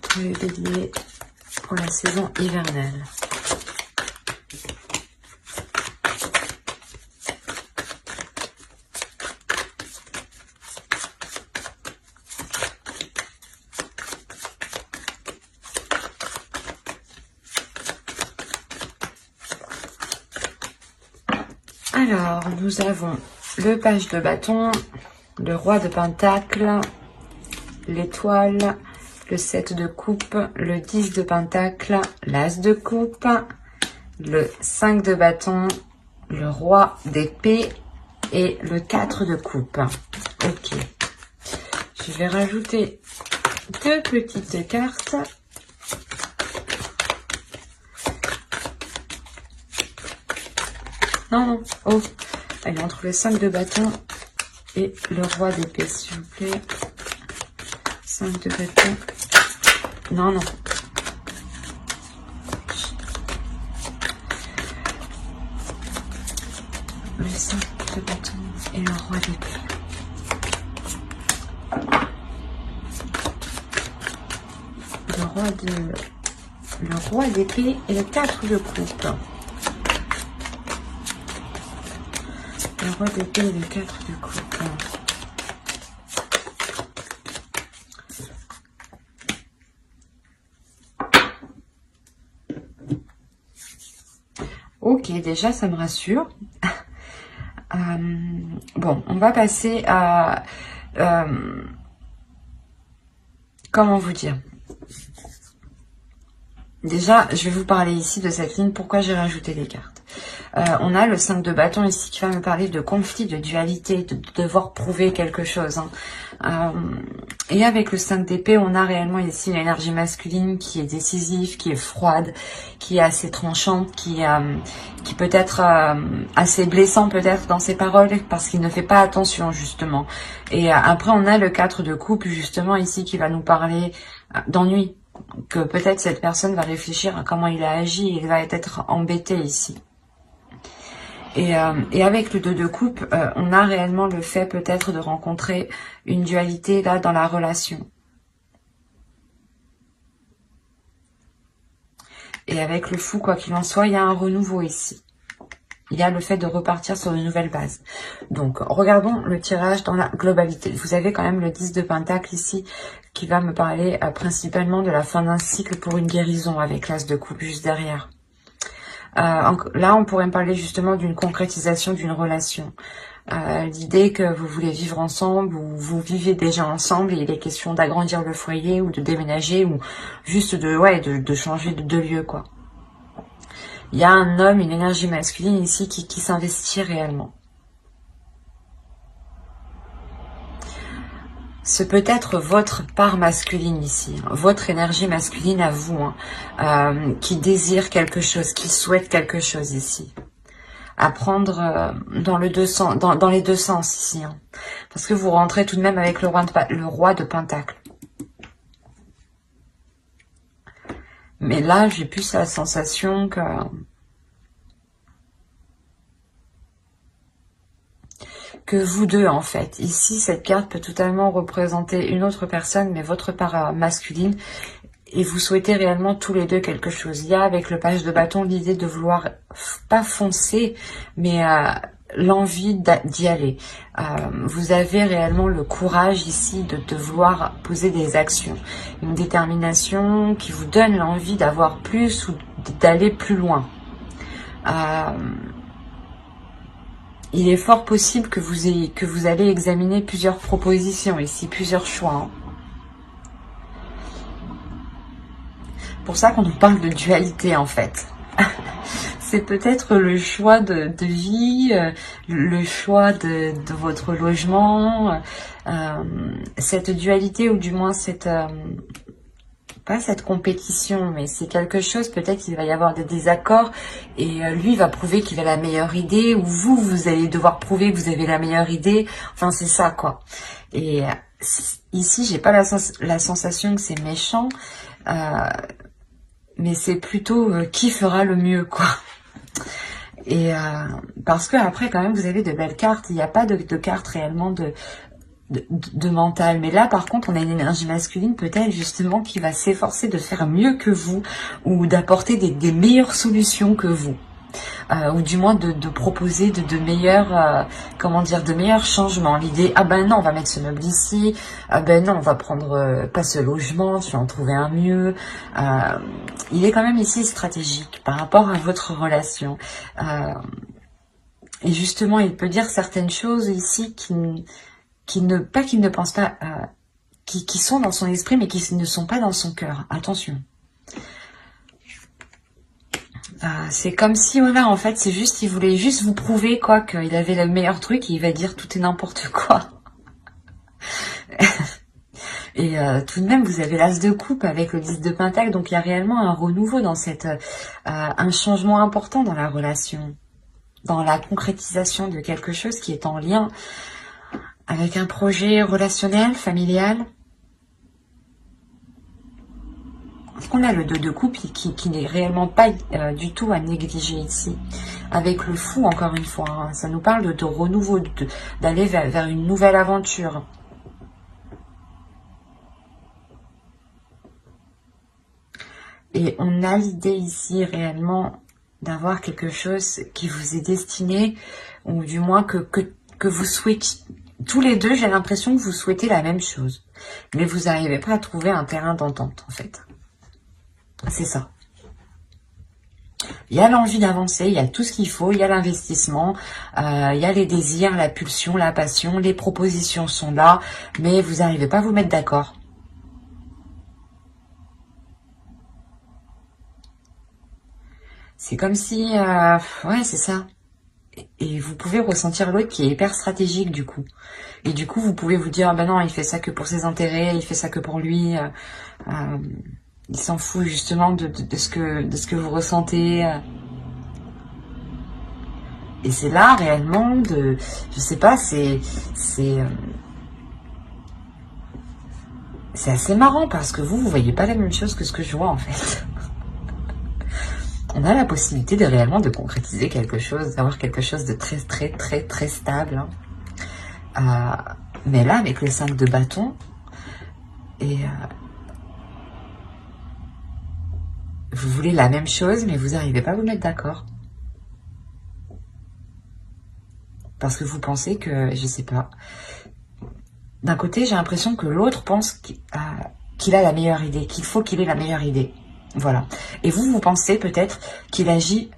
Pour les béliers, pour la saison hivernale. Alors, nous avons le page de bâton, le roi de pentacle, l'étoile, le 7 de coupe, le 10 de pentacle, l'as de coupe, le 5 de bâton, le roi d'épée et le 4 de coupe. Ok. Je vais rajouter deux petites cartes. Non, non. Oh. Allez, entre le 5 de bâton et le roi d'épée, s'il vous plaît. 5 de bâton. Non, non. Le 5 de bâton et le roi d'épée. Le roi d'épée et le 4 de coupe. Le roi d'épée et le 4 de coupe. Ok, déjà ça me rassure. Bon, on va passer à... comment vous dire? Déjà, je vais vous parler ici de cette ligne, pourquoi j'ai rajouté des cartes. On a le 5 de bâton ici qui va me parler de conflit, de dualité, de devoir prouver quelque chose, hein. Et avec le 5 d'épée, on a réellement ici l'énergie masculine qui est décisive, qui est froide, qui est assez tranchante, qui peut être assez blessant peut-être dans ses paroles parce qu'il ne fait pas attention justement. Et après, on a le 4 de coupe justement ici qui va nous parler d'ennui. Que peut-être cette personne va réfléchir à comment il a agi et il va être embêté ici. Et avec le 2 de coupe, on a réellement le fait peut-être de rencontrer une dualité là dans la relation. Et avec le fou, quoi qu'il en soit, il y a un renouveau ici. Il y a le fait de repartir sur une nouvelle base. Donc, regardons le tirage dans la globalité. Vous avez quand même le 10 de Pentacle ici, qui va me parler principalement de la fin d'un cycle pour une guérison, avec l'As de coupe juste derrière. Là, on pourrait me parler justement d'une concrétisation d'une relation. L'idée que vous voulez vivre ensemble, ou vous vivez déjà ensemble, et il est question d'agrandir le foyer, ou de déménager, ou juste de changer de lieu, quoi. Il y a un homme, une énergie masculine ici qui s'investit réellement. Ce peut être votre part masculine ici, votre énergie masculine à vous, qui désire quelque chose, qui souhaite quelque chose ici. À prendre dans les deux sens ici. Parce que vous rentrez tout de même avec le roi de Pentacle. Mais là, j'ai plus la sensation que vous deux, en fait. Ici, cette carte peut totalement représenter une autre personne, mais votre part masculine. Et vous souhaitez réellement tous les deux quelque chose. Il y a avec le page de bâton l'idée de vouloir, pas foncer, mais l'envie d'y aller. Vous avez réellement le courage ici de vouloir poser des actions. Une détermination qui vous donne l'envie d'avoir plus ou d'aller plus loin. Il est fort possible que vous allez examiner plusieurs propositions ici, plusieurs choix. Pour ça qu'on nous parle de dualité en fait. C'est peut-être le choix de vie, le choix de votre logement, cette dualité ou du moins cette... pas cette compétition, mais c'est quelque chose, peut-être qu'il va y avoir des désaccords et lui va prouver qu'il a la meilleure idée ou vous allez devoir prouver que vous avez la meilleure idée. Enfin, c'est ça, quoi. Et ici, j'ai pas la sensation que c'est méchant, mais c'est plutôt qui fera le mieux, quoi. Et parce que après, quand même, vous avez de belles cartes. Il n'y a pas de cartes réellement de mental. Mais là, par contre, on a une énergie masculine, peut-être justement, qui va s'efforcer de faire mieux que vous ou d'apporter des meilleures solutions que vous. Ou du moins de proposer de meilleurs, comment dire, de meilleurs changements. L'idée, ah ben non, on va mettre ce meuble ici, ah ben non, on va prendre pas ce logement, tu vas en trouver un mieux. Il est quand même ici stratégique par rapport à votre relation. Et justement, il peut dire certaines choses ici qui ne pense pas, qui sont dans son esprit, mais qui ne sont pas dans son cœur. Attention. C'est comme si, voilà, en fait, c'est juste, il voulait juste vous prouver, quoi, qu'il avait le meilleur truc, et il va dire tout est n'importe quoi. Et tout de même, vous avez l'As de coupe avec le 10 de Pentacle, donc il y a réellement un renouveau dans cette... un changement important dans la relation, dans la concrétisation de quelque chose qui est en lien avec un projet relationnel, familial. On a le 2 de coupe qui n'est réellement pas du tout à négliger ici. Avec le fou, encore une fois, hein, ça nous parle de renouveau, d'aller vers une nouvelle aventure. Et on a l'idée ici réellement d'avoir quelque chose qui vous est destiné, ou du moins que vous souhaitez. Tous les deux, j'ai l'impression que vous souhaitez la même chose. Mais vous n'arrivez pas à trouver un terrain d'entente, en fait. C'est ça. Il y a l'envie d'avancer, il y a tout ce qu'il faut, il y a l'investissement, il y a les désirs, la pulsion, la passion, les propositions sont là, mais vous n'arrivez pas à vous mettre d'accord. C'est comme si... ouais, c'est ça. Et vous pouvez ressentir l'autre qui est hyper stratégique du coup. Et du coup, vous pouvez vous dire, ben non, il fait ça que pour ses intérêts, il fait ça que pour lui. Il s'en fout justement de ce que vous ressentez. Et c'est là réellement je sais pas, c'est assez marrant parce que vous voyez pas la même chose que ce que je vois en fait. On a la possibilité de réellement de concrétiser quelque chose, d'avoir quelque chose de très très très très stable. Mais là, avec le 5 de bâton, et vous voulez la même chose, mais vous n'arrivez pas à vous mettre d'accord. Parce que vous pensez que, je sais pas, d'un côté, j'ai l'impression que l'autre pense qu'il a la meilleure idée, qu'il faut qu'il ait la meilleure idée. Voilà. Et vous, vous pensez peut-être qu'il agit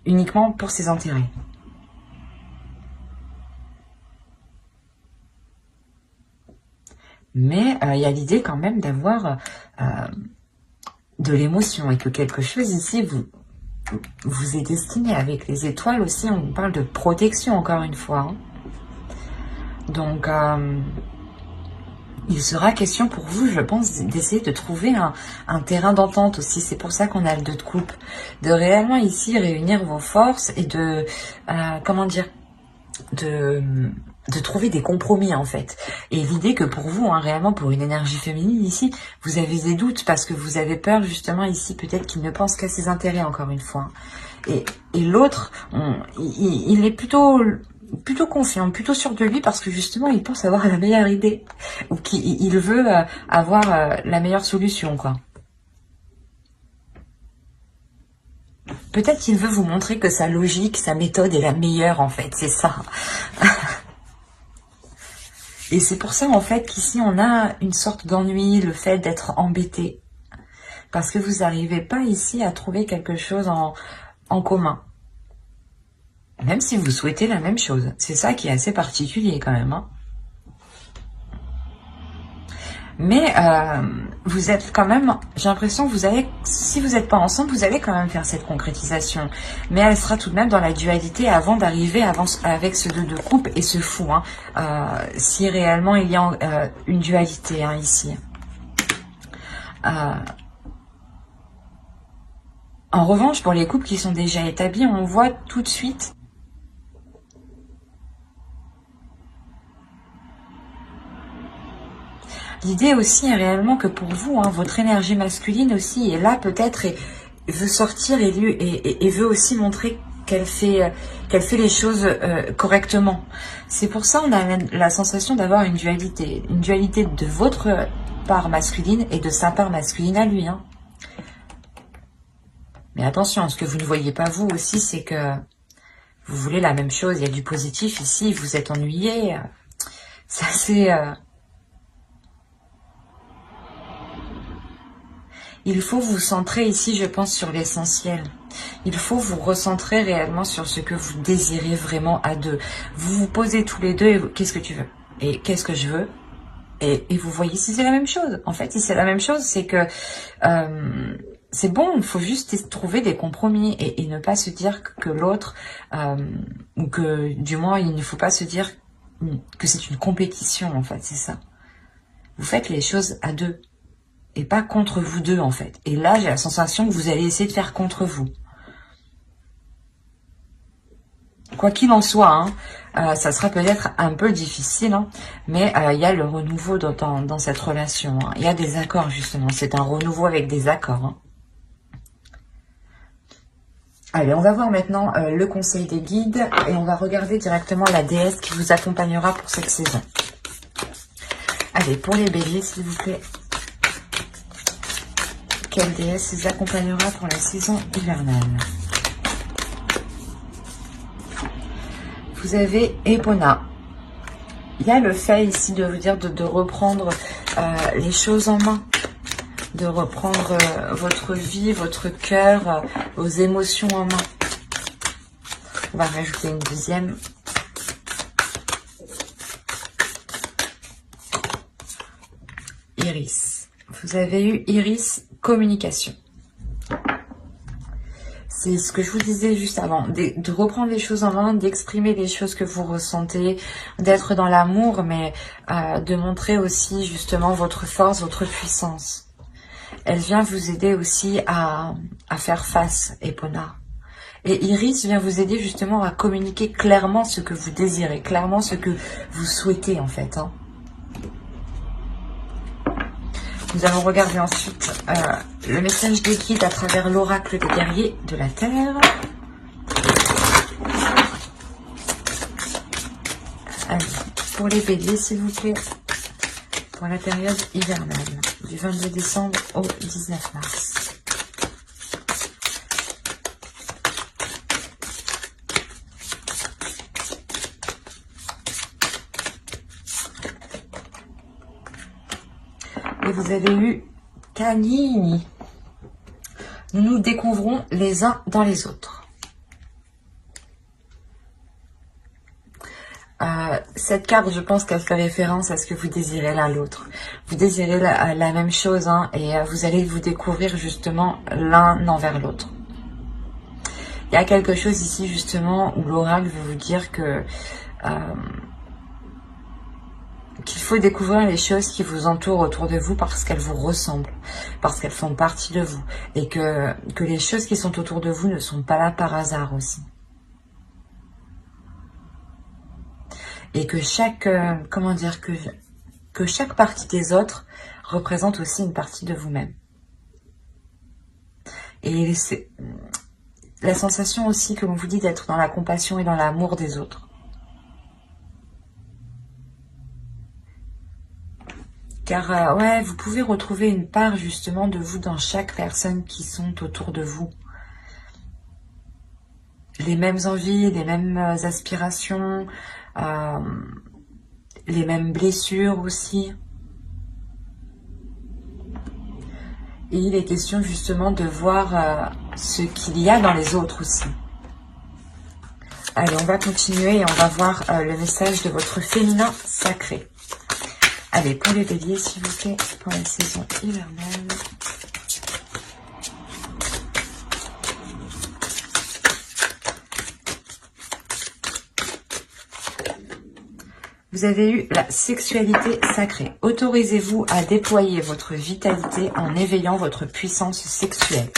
uniquement pour ses intérêts. Mais il y a l'idée quand même d'avoir de l'émotion et que quelque chose ici vous est destiné. Avec les étoiles aussi, on parle de protection encore une fois. Hein. Donc, il sera question pour vous, je pense, d'essayer de trouver un terrain d'entente aussi. C'est pour ça qu'on a le 2 de coupe. De réellement ici réunir vos forces et de, comment dire, de trouver des compromis en fait. Et l'idée que pour vous, hein, réellement pour une énergie féminine ici, vous avez des doutes parce que vous avez peur justement ici peut-être qu'il ne pense qu'à ses intérêts encore une fois. Et l'autre, il est plutôt confiant, plutôt sûr de lui parce que justement il pense avoir la meilleure idée ou qu'il veut avoir la meilleure solution quoi. Peut-être qu'il veut vous montrer que sa logique, sa méthode est la meilleure en fait, c'est ça. Et c'est pour ça en fait qu'ici on a une sorte d'ennui, le fait d'être embêté. Parce que vous n'arrivez pas ici à trouver quelque chose en commun. Même si vous souhaitez la même chose. C'est ça qui est assez particulier quand même. Hein. Mais vous êtes quand même, j'ai l'impression que vous allez, si vous n'êtes pas ensemble, vous allez quand même faire cette concrétisation. Mais elle sera tout de même dans la dualité avant d'arriver avec ce 2 de coupe et ce fou. Hein, si réellement il y a une dualité hein, ici. En revanche, pour les couples qui sont déjà établis, on voit tout de suite l'idée aussi est réellement que pour vous, hein, votre énergie masculine aussi est là peut-être et veut sortir et veut aussi montrer qu'elle fait les choses correctement. C'est pour ça on a la sensation d'avoir une dualité de votre part masculine et de sa part masculine à lui. Hein. Mais attention, ce que vous ne voyez pas vous aussi, c'est que vous voulez la même chose. Il y a du positif ici, vous êtes ennuyé. Ça c'est... Il faut vous centrer ici, je pense, sur l'essentiel. Il faut vous recentrer réellement sur ce que vous désirez vraiment à deux. Vous vous posez tous les deux et qu'est-ce que tu veux? Et qu'est-ce que je veux? Et vous voyez si c'est la même chose. En fait, si c'est la même chose, c'est que c'est bon, il faut juste trouver des compromis et ne pas se dire que l'autre, ou que du moins, il ne faut pas se dire que c'est une compétition, en fait, c'est ça. Vous faites les choses à deux. Et pas contre vous deux en fait. Et là j'ai la sensation que vous allez essayer de faire contre vous. Quoi qu'il en soit, hein, ça sera peut-être un peu difficile, hein, mais il y a le renouveau dans cette relation. Hein. Il y a des accords justement, c'est un renouveau avec des accords. Hein. Allez, on va voir maintenant le conseil des guides et on va regarder directement la déesse qui vous accompagnera pour cette saison. Allez, pour les béliers s'il vous plaît. Quelle déesse les accompagnera pour la saison hivernale? Vous avez Epona. Il y a le fait ici de vous dire de reprendre les choses en main. De reprendre votre vie, votre cœur, vos émotions en main. On va rajouter une deuxième. Iris. Vous avez eu Iris. Communication. C'est ce que je vous disais juste avant, de reprendre les choses en main, d'exprimer les choses que vous ressentez, d'être dans l'amour, mais de montrer aussi justement votre force, votre puissance. Elle vient vous aider aussi à faire face, Epona. Et Iris vient vous aider justement à communiquer clairement ce que vous désirez, clairement ce que vous souhaitez en fait. Hein. Nous allons regarder ensuite le message des guides à travers l'oracle des guerriers de la Terre. Allez, pour les béliers, s'il vous plaît, pour la période hivernale, du 22 décembre au 19 mars. Et vous avez eu Canini. Nous nous découvrons les uns dans les autres. Cette carte, je pense qu'elle fait référence à ce que vous désirez l'un l'autre. Vous désirez la même chose, hein, et vous allez vous découvrir justement l'un envers l'autre. Il y a quelque chose ici justement où l'oracle veut vous dire que qu'il faut découvrir les choses qui vous entourent autour de vous parce qu'elles vous ressemblent, parce qu'elles font partie de vous, et que les choses qui sont autour de vous ne sont pas là par hasard aussi. Et que chaque, comment dire, que chaque partie des autres représente aussi une partie de vous-même. Et c'est la sensation aussi que l'on vous dit d'être dans la compassion et dans l'amour des autres. Car ouais, vous pouvez retrouver une part justement de vous dans chaque personne qui sont autour de vous. Les mêmes envies, les mêmes aspirations, les mêmes blessures aussi. Et il est question justement de voir ce qu'il y a dans les autres aussi. Allez, on va continuer et on va voir le message de votre féminin sacré. Allez, pour les béliers, s'il vous plaît, pour la saison hivernale. Vous avez eu la sexualité sacrée. Autorisez-vous à déployer votre vitalité en éveillant votre puissance sexuelle.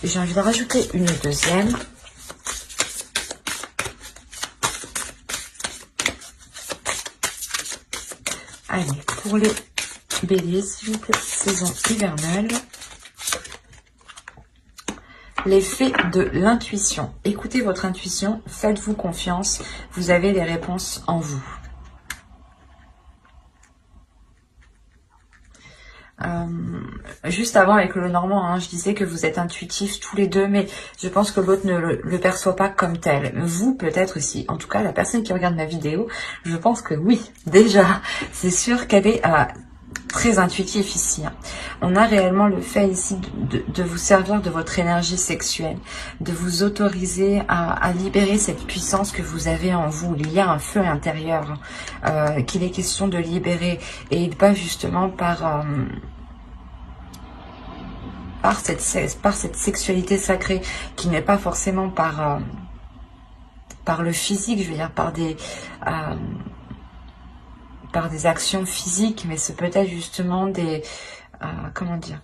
Et j'ai envie de rajouter une deuxième. Allez, pour les béliers, s'il vous plaît, saison hivernale. L'effet de l'intuition. Écoutez votre intuition, faites-vous confiance, vous avez les réponses en vous. Juste avant avec le Normand, hein, je disais que vous êtes intuitifs tous les deux, mais je pense que l'autre ne le perçoit pas comme tel. Vous, peut-être aussi. En tout cas, la personne qui regarde ma vidéo, je pense que oui, déjà, c'est sûr qu'elle est très intuitif ici. Hein. On a réellement le fait ici de vous servir de votre énergie sexuelle, de vous autoriser à libérer cette puissance que vous avez en vous. Il y a un feu intérieur qu'il est question de libérer et pas justement par cette sexualité sacrée qui n'est pas forcément par le physique, je veux dire par des actions physiques, mais c'est peut-être justement des comment dire,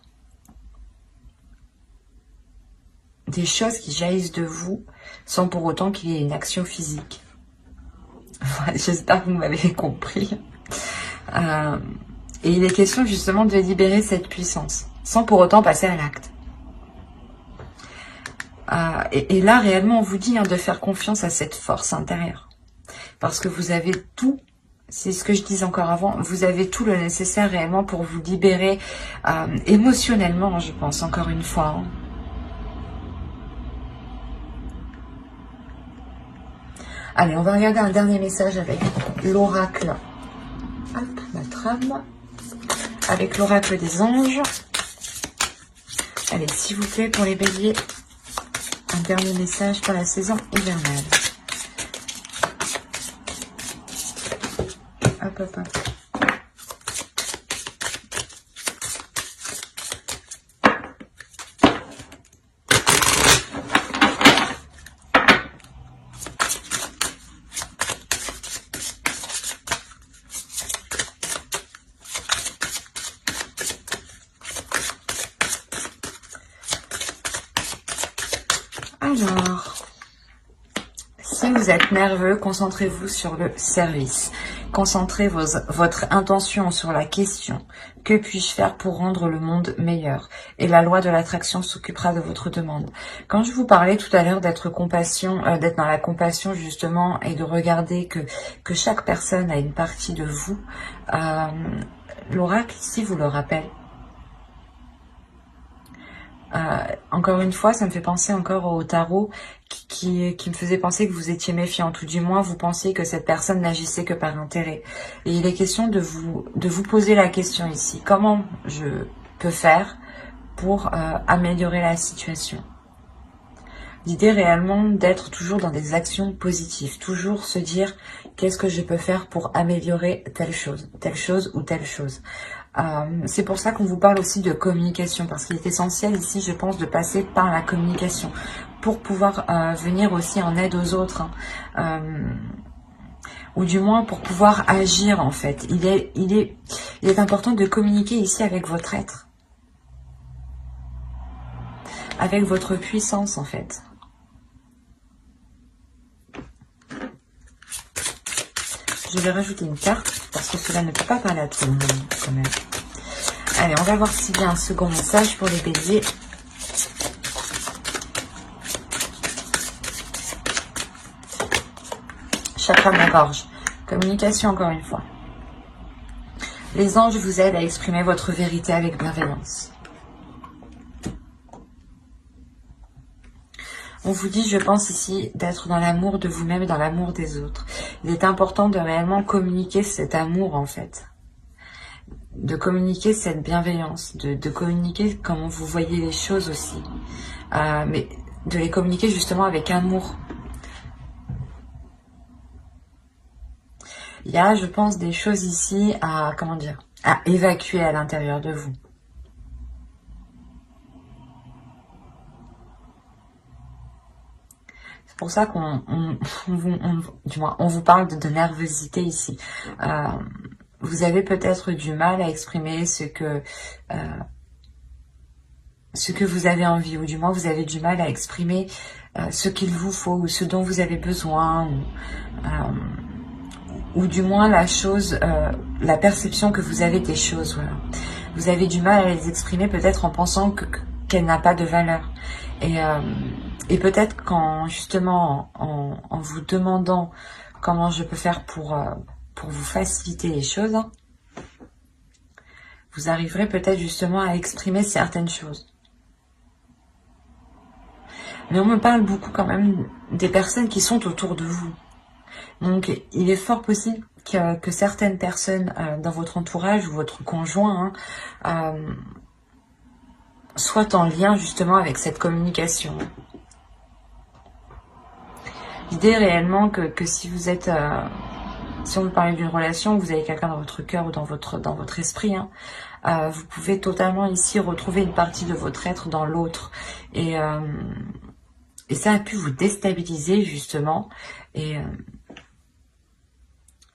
des choses qui jaillissent de vous sans pour autant qu'il y ait une action physique. J'espère que vous m'avez compris. Et il est question justement de libérer cette puissance sans pour autant passer à l'acte. Et là réellement on vous dit de faire confiance à cette force intérieure parce que vous avez tout. C'est ce que je disais encore avant, vous avez tout le nécessaire réellement pour vous libérer émotionnellement, je pense, encore une fois. Hein. Allez, on va regarder un dernier message avec l'oracle. Hop, ma trame. Avec l'oracle des anges. Allez, s'il vous plaît, pour les béliers, un dernier message pour la saison hivernale. Hop, hop, hop. Alors, si vous êtes nerveux, concentrez-vous sur le service. Concentrez votre intention sur la question. Que puis-je faire pour rendre le monde meilleur? Et la loi de l'attraction s'occupera de votre demande. Quand je vous parlais tout à l'heure d'être d'être dans la compassion justement et de regarder que chaque personne a une partie de vous, l'oracle ici vous le rappelle. Encore une fois, ça me fait penser encore au tarot qui me faisait penser que vous étiez méfiant, ou du moins vous pensiez que cette personne n'agissait que par intérêt. Et il est question de vous poser la question ici. Comment je peux faire pour améliorer la situation? L'idée réellement d'être toujours dans des actions positives, toujours se dire qu'est-ce que je peux faire pour améliorer telle chose ou telle chose. C'est pour ça qu'on vous parle aussi de communication, parce qu'il est essentiel ici, je pense, de passer par la communication pour pouvoir venir aussi en aide aux autres, hein. Ou du moins pour pouvoir agir en fait. Il est important de communiquer ici avec votre être, avec votre puissance en fait. Je vais rajouter une carte parce que cela ne peut pas parler à tout le monde quand même. Allez, on va voir s'il y a un second message pour les béliers. Chakra de la gorge. Communication encore une fois. Les anges vous aident à exprimer votre vérité avec bienveillance. On vous dit, je pense ici, d'être dans l'amour de vous-même et dans l'amour des autres. Il est important de réellement communiquer cet amour, en fait. De communiquer cette bienveillance, de communiquer comment vous voyez les choses aussi. Mais de les communiquer justement avec amour. Il y a, je pense, des choses ici à, comment dire, à évacuer à l'intérieur de vous. C'est pour ça qu'on vous parle de nervosité ici. Vous avez peut-être du mal à exprimer ce que vous avez envie, ou du moins vous avez du mal à exprimer ce qu'il vous faut, ou ce dont vous avez besoin, ou du moins la perception que vous avez des choses. Voilà. Vous avez du mal à les exprimer peut-être en pensant qu'elle n'a pas de valeur. Et peut-être qu'en justement en vous demandant comment je peux faire pour vous faciliter les choses, hein, vous arriverez peut-être justement à exprimer certaines choses. Mais on me parle beaucoup quand même des personnes qui sont autour de vous. Donc il est fort possible que certaines personnes dans votre entourage ou votre conjoint soient en lien justement avec cette communication. L'idée réellement que si vous êtes, si on veut parler d'une relation, vous avez quelqu'un dans votre cœur ou dans votre esprit, hein, vous pouvez totalement ici retrouver une partie de votre être dans l'autre. Et ça a pu vous déstabiliser justement. Et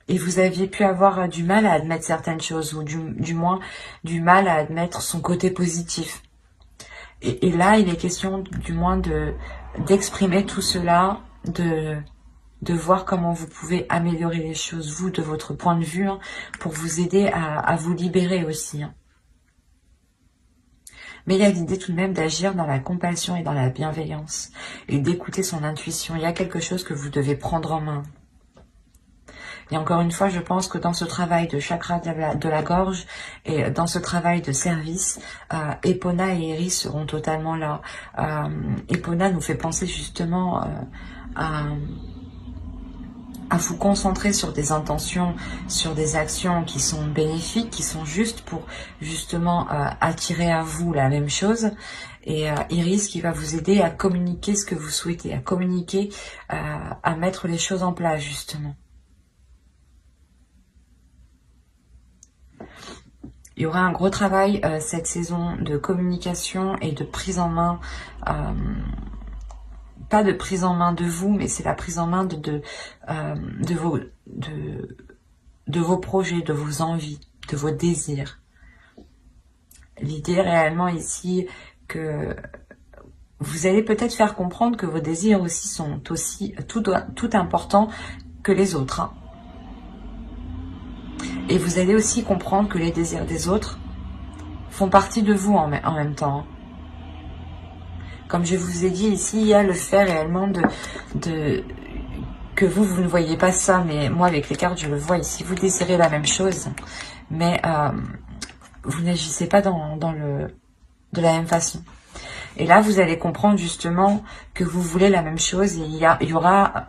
vous aviez pu avoir du mal à admettre certaines choses, ou du moins du mal à admettre son côté positif. Et là, il est question du moins d'exprimer tout cela, de voir comment vous pouvez améliorer les choses, vous, de votre point de vue, hein, pour vous aider à vous libérer aussi. Hein. Mais il y a l'idée tout de même d'agir dans la compassion et dans la bienveillance, et d'écouter son intuition. Il y a quelque chose que vous devez prendre en main. Et encore une fois, je pense que dans ce travail de chakra de la gorge et dans ce travail de service, Epona et Iris seront totalement là. Epona nous fait penser justement à vous concentrer sur des intentions, sur des actions qui sont bénéfiques, qui sont justes pour justement attirer à vous la même chose. Et Iris qui va vous aider à communiquer ce que vous souhaitez, à communiquer, à mettre les choses en place justement. Il y aura un gros travail cette saison de communication et de prise en main, pas de prise en main de vous, mais c'est la prise en main de vos projets, de vos envies, de vos désirs. L'idée réellement ici que vous allez peut-être faire comprendre que vos désirs aussi sont aussi tout importants que les autres. Hein. Et vous allez aussi comprendre que les désirs des autres font partie de vous en même temps. Comme je vous ai dit ici, il y a le fait réellement que vous ne voyez pas ça, mais moi avec les cartes je le vois ici. Vous désirez la même chose, mais vous n'agissez pas de la même façon. Et là, vous allez comprendre justement que vous voulez la même chose et il y aura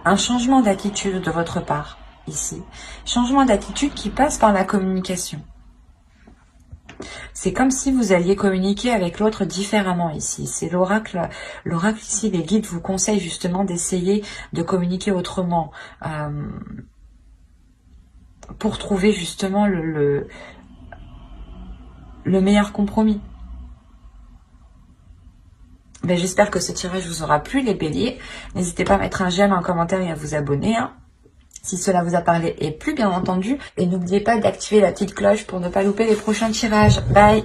un changement d'attitude de votre part ici. Changement d'attitude qui passe par la communication. C'est comme si vous alliez communiquer avec l'autre différemment ici. C'est l'oracle. L'oracle ici, les guides vous conseillent justement d'essayer de communiquer autrement. Pour trouver justement le meilleur compromis. Ben, j'espère que ce tirage vous aura plu, les béliers. N'hésitez pas à mettre un j'aime, un commentaire et à vous abonner, hein, si cela vous a parlé et plu, bien entendu. Et n'oubliez pas d'activer la petite cloche pour ne pas louper les prochains tirages. Bye!